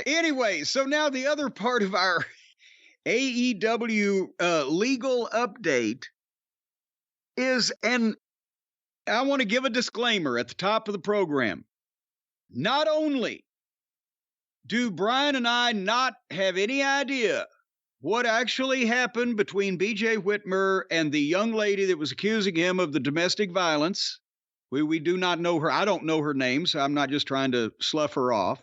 Anyway, so now the other part of our AEW legal update is, and I want to give a disclaimer at the top of the program. Not only do Brian and I not have any idea what actually happened between BJ Whitmer and the young lady that was accusing him of the domestic violence. We do not know her. I don't know her name, so I'm not just trying to slough her off.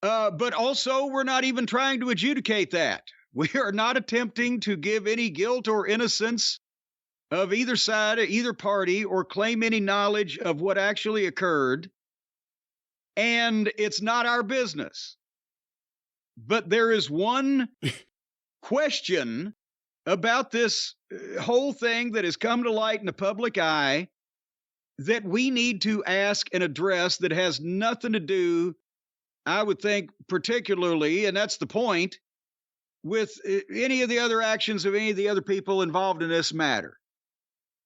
But also, we're not even trying to adjudicate that. We are not attempting to give any guilt or innocence of either side, either party, or claim any knowledge of what actually occurred. And it's not our business. But there is one question about this whole thing that has come to light in the public eye that we need to ask and address that has nothing to do, I would think, particularly, and that's the point, with any of the other actions of any of the other people involved in this matter.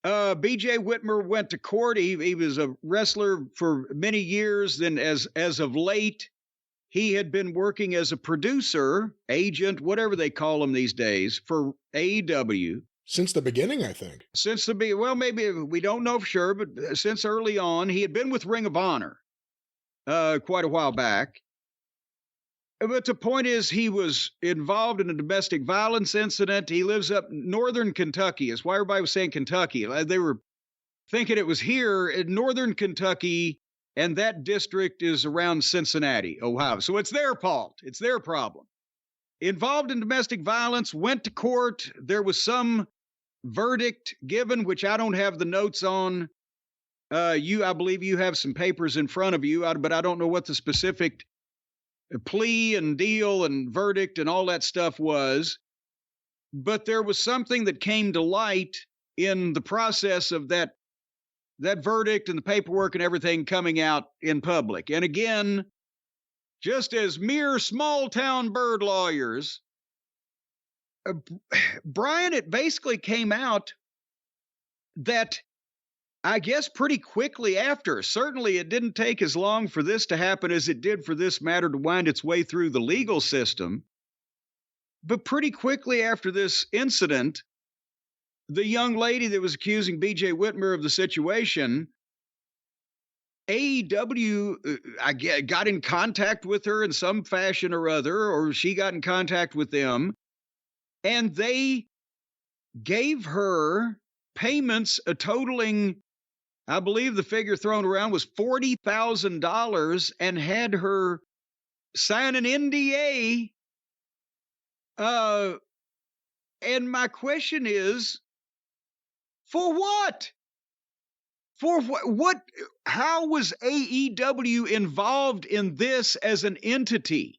BJ Whitmer went to court. He was a wrestler for many years. Then as of late, he had been working as a producer, agent, whatever they call them these days, for AEW. Since the beginning, I think. Well, maybe we don't know for sure, but since early on, he had been with Ring of Honor quite a while back. But the point is, he was involved in a domestic violence incident. He lives up northern Kentucky. That's why everybody was saying Kentucky. They were thinking it was here in northern Kentucky, and that district is around Cincinnati, Ohio. So it's their fault. It's their problem. Involved in domestic violence, went to court. There was some verdict given, which I don't have the notes on. I believe you have some papers in front of you, but I don't know what the specific plea and deal and verdict and all that stuff was. But there was something that came to light in the process of that verdict and the paperwork and everything coming out in public. And again, just as mere small town bird lawyers, Brian, it basically came out that I guess pretty quickly after, certainly it didn't take as long for this to happen as it did for this matter to wind its way through the legal system. But pretty quickly after this incident, the young lady that was accusing BJ Whitmer of the situation, AEW got in contact with her in some fashion or other, or she got in contact with them, and they gave her payments totaling, I believe the figure thrown around was $40,000, and had her sign an NDA. And my question is, for what? For what? How was AEW involved in this as an entity?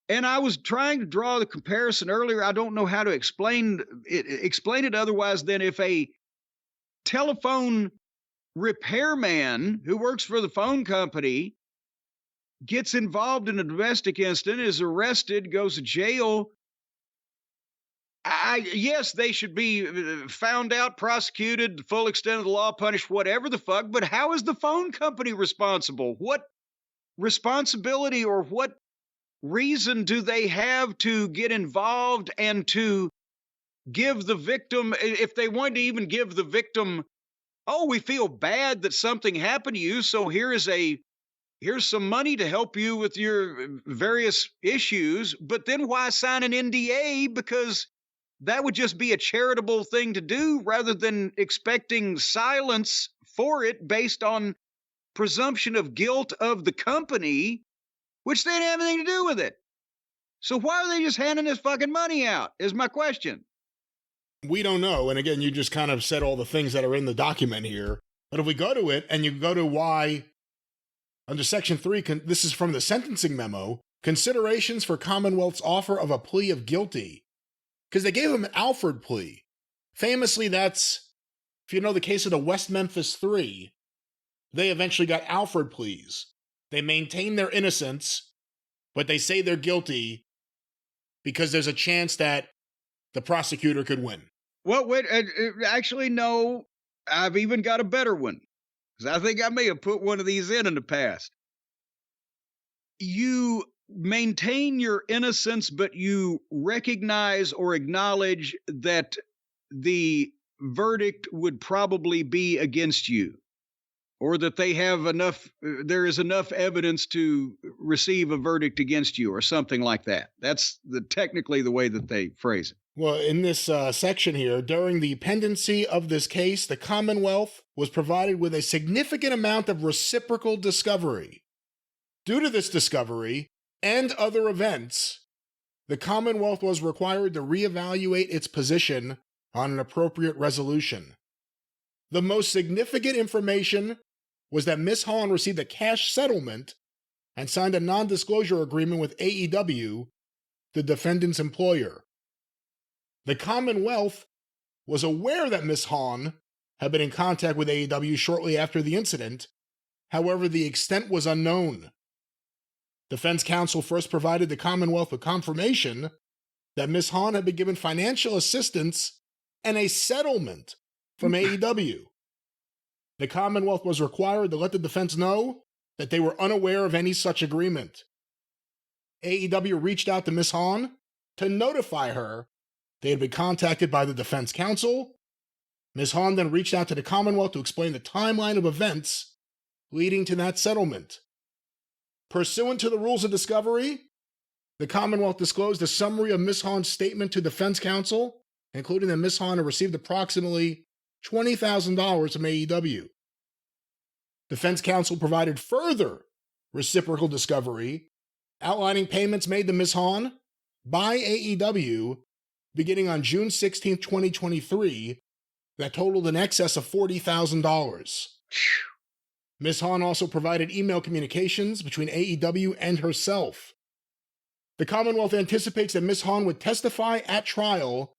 And I was trying to draw the comparison earlier. I don't know how to explain it otherwise than if a telephone repairman who works for the phone company gets involved in a domestic incident, is arrested, goes to jail. Yes, they should be found out, prosecuted, the full extent of the law, punished, whatever the fuck. But how is the phone company responsible? What responsibility or what reason do they have to get involved and to give the victim, if they wanted to even give the victim, oh, we feel bad that something happened to you, so here's some money to help you with your various issues, but then why sign an NDA? Because that would just be a charitable thing to do rather than expecting silence for it based on presumption of guilt of the company, which they didn't have anything to do with it. So why are they just handing this fucking money out, is my question. We don't know. And again, you just kind of said all the things that are in the document here. But if we go to it and you go to why, under Section 3, this is from the sentencing memo, considerations for Commonwealth's offer of a plea of guilty. Because they gave him an Alford plea. Famously, that's, if you know the case of the West Memphis 3, they eventually got Alford pleas. They maintain their innocence, but they say they're guilty because there's a chance that the prosecutor could win. Well, wait, actually, no. I've even got a better one, because I think I may have put one of these in the past. You maintain your innocence, but you recognize or acknowledge that the verdict would probably be against you, or that they have enough, there is enough evidence to receive a verdict against you, or something like that. That's technically the way that they phrase it. Well, in this section here, during the pendency of this case, the Commonwealth was provided with a significant amount of reciprocal discovery. Due to this discovery and other events, the Commonwealth was required to reevaluate its position on an appropriate resolution. The most significant information was that Ms. Hahn received a cash settlement and signed a non-disclosure agreement with AEW, the defendant's employer. The Commonwealth was aware that Ms. Hahn had been in contact with AEW shortly after the incident. However, the extent was unknown. Defense counsel first provided the Commonwealth with confirmation that Ms. Hahn had been given financial assistance and a settlement from AEW. The Commonwealth was required to let the defense know that they were unaware of any such agreement. AEW reached out to Ms. Hahn to notify her they had been contacted by the defense counsel. Ms. Hahn then reached out to the Commonwealth to explain the timeline of events leading to that settlement. Pursuant to the rules of discovery, the Commonwealth disclosed a summary of Ms. Hahn's statement to defense counsel, including that Ms. Hahn had received approximately $20,000 from AEW. Defense counsel provided further reciprocal discovery, outlining payments made to Ms. Hahn by AEW beginning on June 16, 2023, that totaled in excess of $40,000. Ms. Hahn also provided email communications between AEW and herself. The Commonwealth anticipates that Ms. Hahn would testify at trial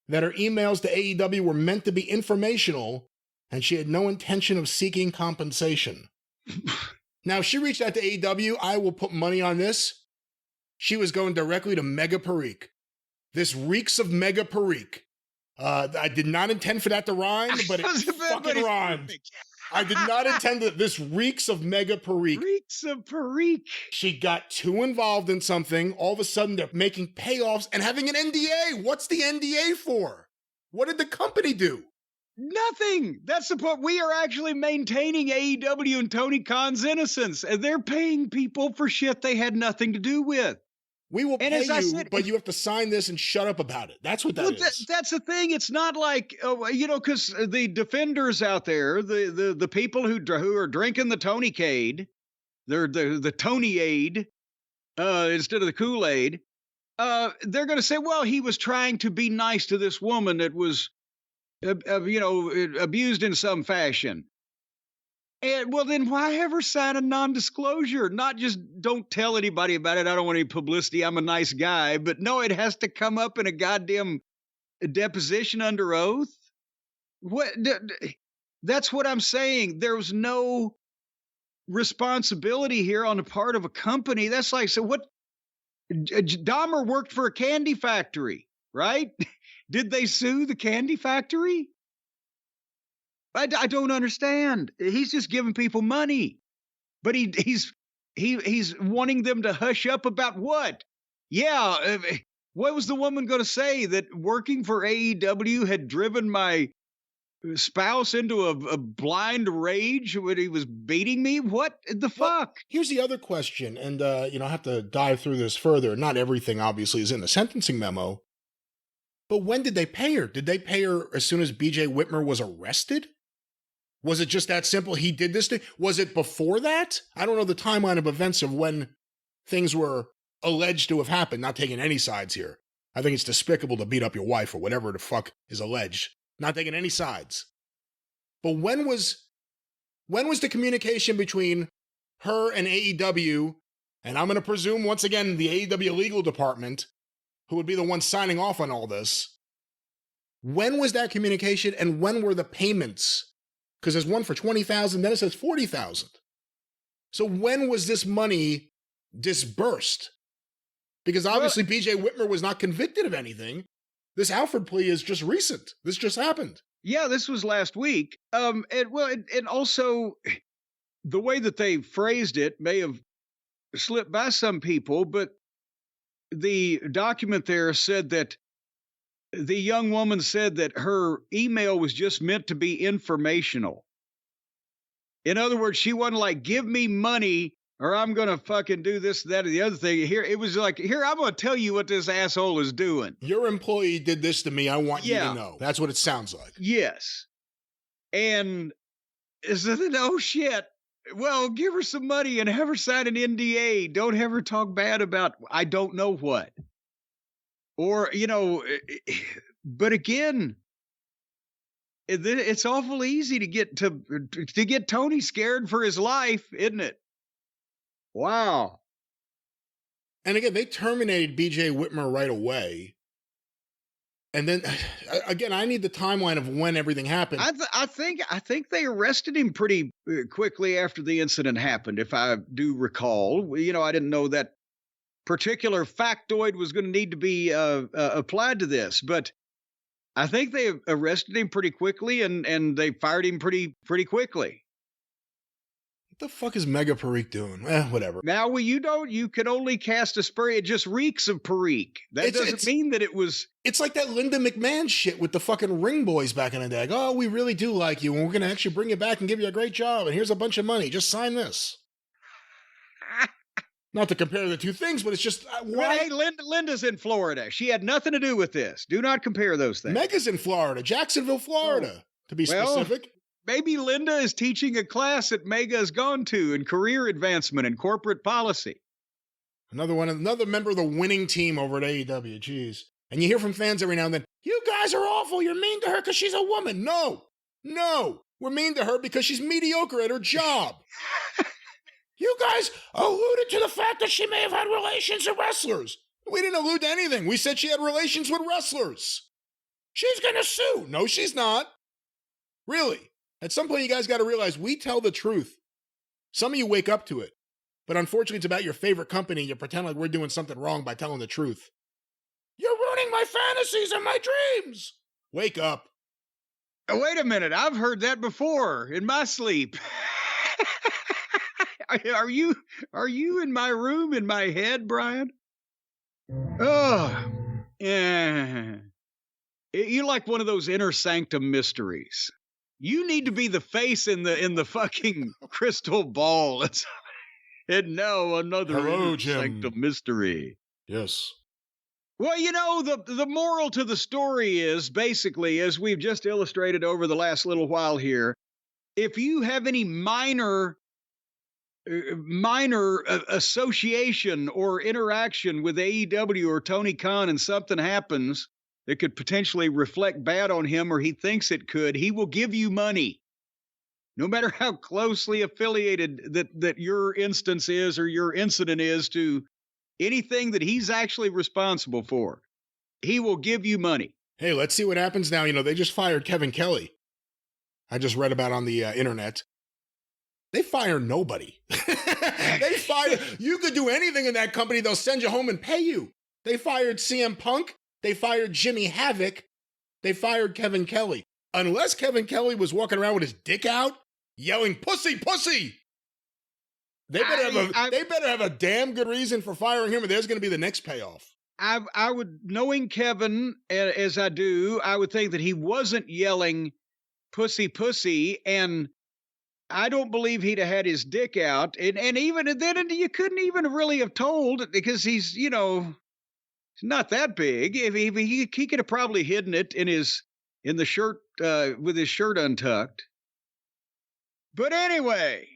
that her emails to AEW were meant to be informational and she had no intention of seeking compensation. Now, if she reached out to AEW, I will put money on this. She was going directly to Mega Parikh. This reeks of Mega Parikh. I did not intend for that to rhyme, but it fucking rhymed. I did not intend that. This reeks of Mega Parikh. Reeks of Parikh. She got too involved in something. All of a sudden, they're making payoffs and having an NDA. What's the NDA for? What did the company do? Nothing. That's the point. We are actually maintaining AEW and Tony Khan's innocence, and they're paying people for shit they had nothing to do with. We will pay you, but you have to sign this and shut up about it. That's what that is. That's the thing. It's not like, because the defenders out there, the people who are drinking the Tony-cade, they're the Tony-aid instead of the Kool-Aid, they're going to say, well, he was trying to be nice to this woman that was, abused in some fashion. And well, then why ever sign a non-disclosure? Not just don't tell anybody about it. I don't want any publicity. I'm a nice guy. But no, it has to come up in a goddamn deposition under oath. That's what I'm saying. There was no responsibility here on the part of a company. That's like, so what? Dahmer worked for a candy factory, right? Did they sue the candy factory? I don't understand. He's just giving people money, but he's wanting them to hush up about what? Yeah, what was the woman going to say, that working for AEW had driven my spouse into a blind rage when he was beating me? What the fuck? Here's the other question, and I have to dive through this further. Not everything obviously is in the sentencing memo, but when did they pay her? Did they pay her as soon as BJ Whitmer was arrested? Was it just that simple? He did this thing? Was it before that? I don't know the timeline of events of when things were alleged to have happened. Not taking any sides here. I think it's despicable to beat up your wife or whatever the fuck is alleged. Not taking any sides. But when was the communication between her and AEW, and I'm going to presume once again the AEW legal department, who would be the one signing off on all this? When was that communication, and when were the payments? Because there's one for $20,000, then it says $40,000. So when was this money disbursed? Because obviously BJ Whitmer was not convicted of anything. This Alford plea is just recent. This just happened. Yeah, this was last week. And also the way that they phrased it may have slipped by some people, but the document there said that the young woman said that her email was just meant to be informational. In other words, she wasn't like, give me money or I'm going to fucking do this, that, or the other thing. Here, it was like, here, I'm going to tell you what this asshole is doing. Your employee did this to me. I want you to know. That's what it sounds like. Yes. And so then, oh shit. Well, give her some money and have her sign an NDA. Don't have her talk bad about I don't know what. Or, but again, it's awful easy to get Tony scared for his life, isn't it? Wow. And again, they terminated BJ Whitmer right away. And then, again, I need the timeline of when everything happened. I think they arrested him pretty quickly after the incident happened, if I do recall. I didn't know that particular factoid was going to need to be applied to this, but I think they arrested him pretty quickly, and they fired him pretty quickly. What the fuck is Mega Parikh doing? Whatever. Now, you can only cast a spray. It just reeks of Parikh. That doesn't mean that it was. It's like that Linda McMahon shit with the fucking Ring Boys back in the day. Like, oh, we really do like you, and we're going to actually bring you back and give you a great job, and here's a bunch of money. Just sign this. Not to compare the two things, but it's just why? Hey, Linda's in Florida. She had nothing to do with this. Do not compare those things. Mega's in Florida, Jacksonville, Florida, to be specific. Maybe Linda is teaching a class that Mega has gone to in career advancement and corporate policy. Another member of the winning team over at AEW. Jeez. And you hear from fans every now and then, you guys are awful. You're mean to her because she's a woman. No. We're mean to her because she's mediocre at her job. You guys alluded to the fact that she may have had relations with wrestlers. We didn't allude to anything. We said she had relations with wrestlers. She's going to sue. No, she's not. Really. At some point, you guys got to realize we tell the truth. Some of you wake up to it. But unfortunately, it's about your favorite company. You pretend like we're doing something wrong by telling the truth. You're ruining my fantasies and my dreams. Wake up. Wait a minute. I've heard that before in my sleep. Are you in my room, in my head, Brian? Oh, yeah. You're like one of those inner sanctum mysteries. You need to be the face in the fucking crystal ball. And now another inner sanctum mystery. Yes. Well, the moral to the story is basically, as we've just illustrated over the last little while here, if you have any minor association or interaction with AEW or Tony Khan and something happens that could potentially reflect bad on him or he thinks it could, he will give you money. No matter how closely affiliated that your instance is or your incident is to anything that he's actually responsible for, he will give you money. Hey, let's see what happens now. They just fired Kevin Kelly. I just read about on the internet. They fire nobody. They fire. You could do anything in that company. They'll send you home and pay you. They fired CM Punk. They fired Jimmy Havoc. They fired Kevin Kelly. Unless Kevin Kelly was walking around with his dick out, yelling, pussy, pussy. They better have a damn good reason for firing him, or there's going to be the next payoff. I would, knowing Kevin as I do, I would think that he wasn't yelling pussy, pussy, and I don't believe he'd have had his dick out. And even then, you couldn't even really have told because he's, not that big. If he could have probably hidden it in the shirt, with his shirt untucked. But anyway,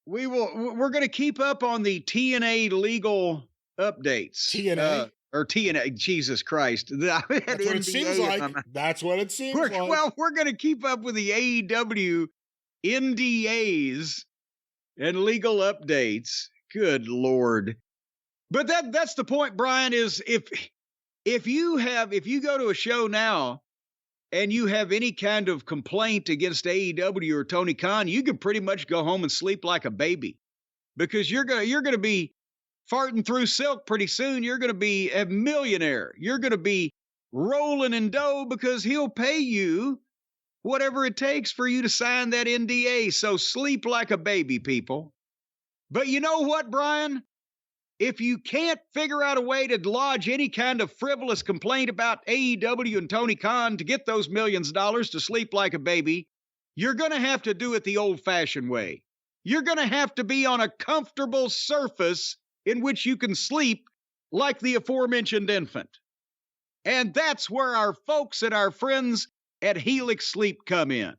we're going to keep up on the TNA legal updates. TNA? Or TNA, Jesus Christ. That's what it seems like. That's what it seems like. Well, we're going to keep up with the AEW NDAs and legal updates. Good Lord. But that's the point, Brian, is if you go to a show now and you have any kind of complaint against AEW or Tony Khan, you can pretty much go home and sleep like a baby because you're going to be farting through silk pretty soon. You're going to be a millionaire. You're going to be rolling in dough because he'll pay you whatever it takes for you to sign that NDA. So sleep like a baby, people. But you know what, Brian? if you can't figure out a way to lodge any kind of frivolous complaint about AEW and Tony Khan to get those millions of dollars to sleep like a baby, you're going to have to do it the old-fashioned way. You're going to have to be on a comfortable surface in which you can sleep like the aforementioned infant. And that's where our folks and our friends at Helix Sleep come in.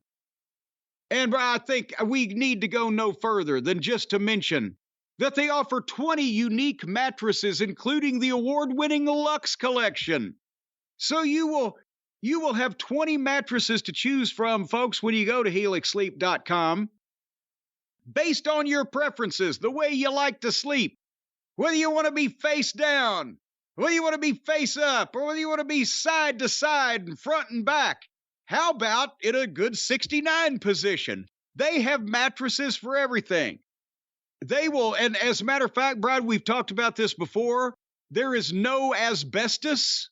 And I think we need to go no further than just to mention that they offer 20 unique mattresses, including the award-winning Luxe Collection. So you will have 20 mattresses to choose from, folks, when you go to helixsleep.com, based on your preferences, the way you like to sleep, whether you want to be face down, whether you want to be face up, or whether you want to be side to side and front and back. How about in a good 69 position? They have mattresses for everything. They will, and as a matter of fact, Brad, we've talked about this before. There is no asbestos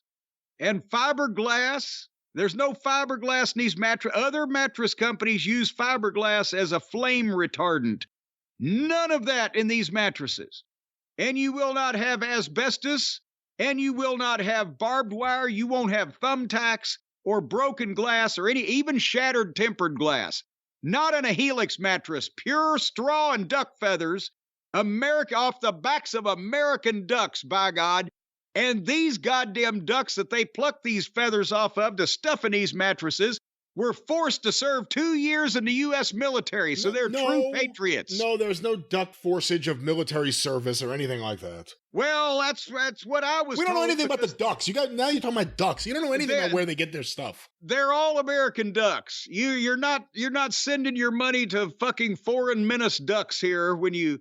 and fiberglass. There's no fiberglass in these mattresses. Other mattress companies use fiberglass as a flame retardant. None of that in these mattresses. And you will not have asbestos, and you will not have barbed wire. You won't have thumbtacks or broken glass or even shattered tempered glass. Not in a Helix mattress. Pure straw and duck feathers. America, off the backs of American ducks, by God. And these goddamn ducks that they pluck these feathers off of to stuff in these mattresses were forced to serve 2 years in the U.S. military, so they're true patriots. No, there's no duck forcage of military service or anything like that. Well, that's what I was told. We don't know anything about the ducks. Now you're talking about ducks. You don't know anything about where they get their stuff. They're all American ducks. You're not sending your money to fucking foreign menace ducks here when you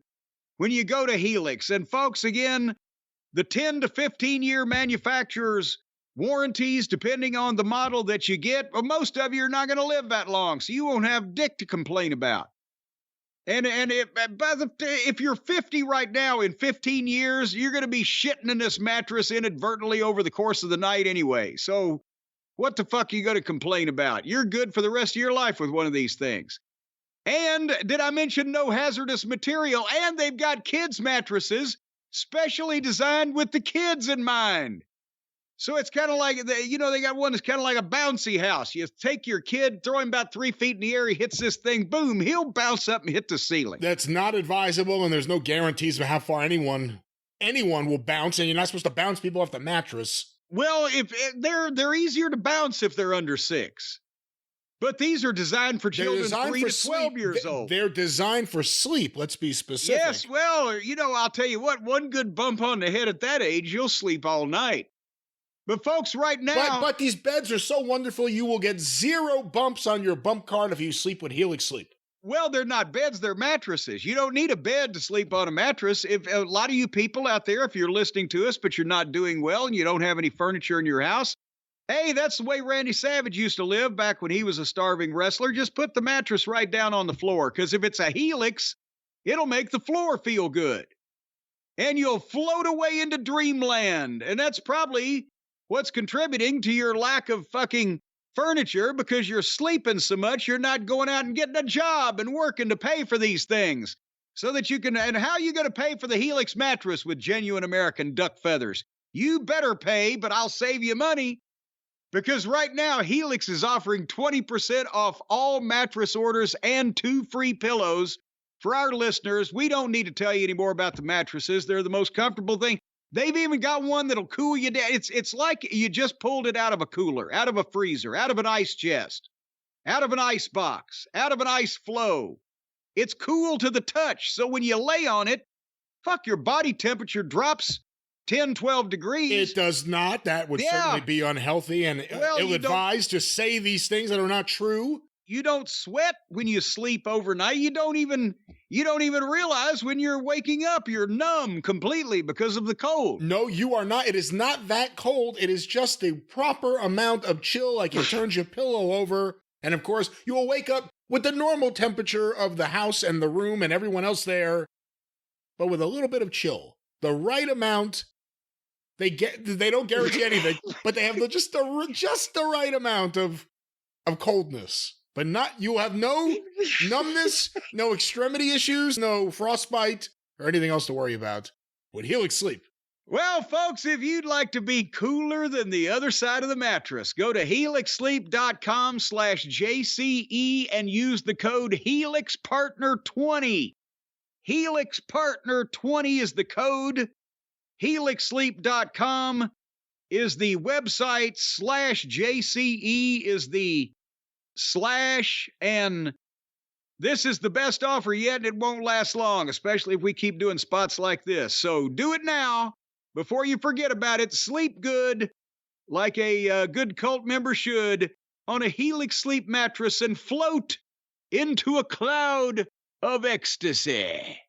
go to Helix. And folks, again, the 10 to 15 year manufacturer's warranties, depending on the model that you get, well, most of you are not going to live that long, so you won't have dick to complain about. And if you're 50 right now, in 15 years, you're going to be shitting in this mattress inadvertently over the course of the night anyway. So what the fuck are you going to complain about? You're good for the rest of your life with one of these things. And did I mention no hazardous material? And they've got kids' mattresses specially designed with the kids in mind. So it's kind of like, they got one that's kind of like a bouncy house. You take your kid, throw him about 3 feet in the air, he hits this thing, boom, he'll bounce up and hit the ceiling. That's not advisable, and there's no guarantees of how far anyone will bounce, and you're not supposed to bounce people off the mattress. Well, if they're easier to bounce if they're under 6. But these are designed for children 3 to 12 years old. They're designed for sleep, let's be specific. Yes, well, I'll tell you what, one good bump on the head at that age, you'll sleep all night. But folks, right now... But these beds are so wonderful, you will get 0 bumps on your bump card if you sleep with Helix Sleep. Well, they're not beds, they're mattresses. You don't need a bed to sleep on a mattress. If a lot of you people out there, if you're listening to us, but you're not doing well and you don't have any furniture in your house, hey, that's the way Randy Savage used to live back when he was a starving wrestler. Just put the mattress right down on the floor, because if it's a Helix, it'll make the floor feel good. And you'll float away into dreamland. And that's probably what's contributing to your lack of fucking furniture, because you're sleeping so much, you're not going out and getting a job and working to pay for these things so that you can. And how are you going to pay for the Helix mattress with genuine American duck feathers? You better pay, but I'll save you money, because right now Helix is offering 20% off all mattress orders and 2 free pillows for our listeners. We don't need to tell you any more about the mattresses. They're the most comfortable thing. They've even got one that'll cool you down. It's like you just pulled it out of a cooler, out of a freezer, out of an ice chest, out of an ice box, out of an ice flow. It's cool to the touch. So when you lay on it, fuck, your body temperature drops 10, 12 degrees. It does not. That would certainly be unhealthy and ill-advised to say these things that are not true. You don't sweat when you sleep overnight. You don't even realize when you're waking up. You're numb completely because of the cold. No, you are not. It is not that cold. It is just the proper amount of chill, like it turns your pillow over. And of course, you will wake up with the normal temperature of the house and the room and everyone else there, but with a little bit of chill. The right amount. They don't guarantee anything, but they have just the right amount of coldness. But you'll have no numbness, no extremity issues, no frostbite, or anything else to worry about. with Helix Sleep. Well, folks, if you'd like to be cooler than the other side of the mattress, go to helixsleep.com/JCE and use the code HelixPartner20. HelixPartner20 is the code. helixsleep.com is the website, /JCE is the slash, and this is the best offer yet, and it won't last long, especially if we keep doing spots like this. So do it now before you forget about it. Sleep good, like a good cult member should, on a Helix Sleep mattress and float into a cloud of ecstasy.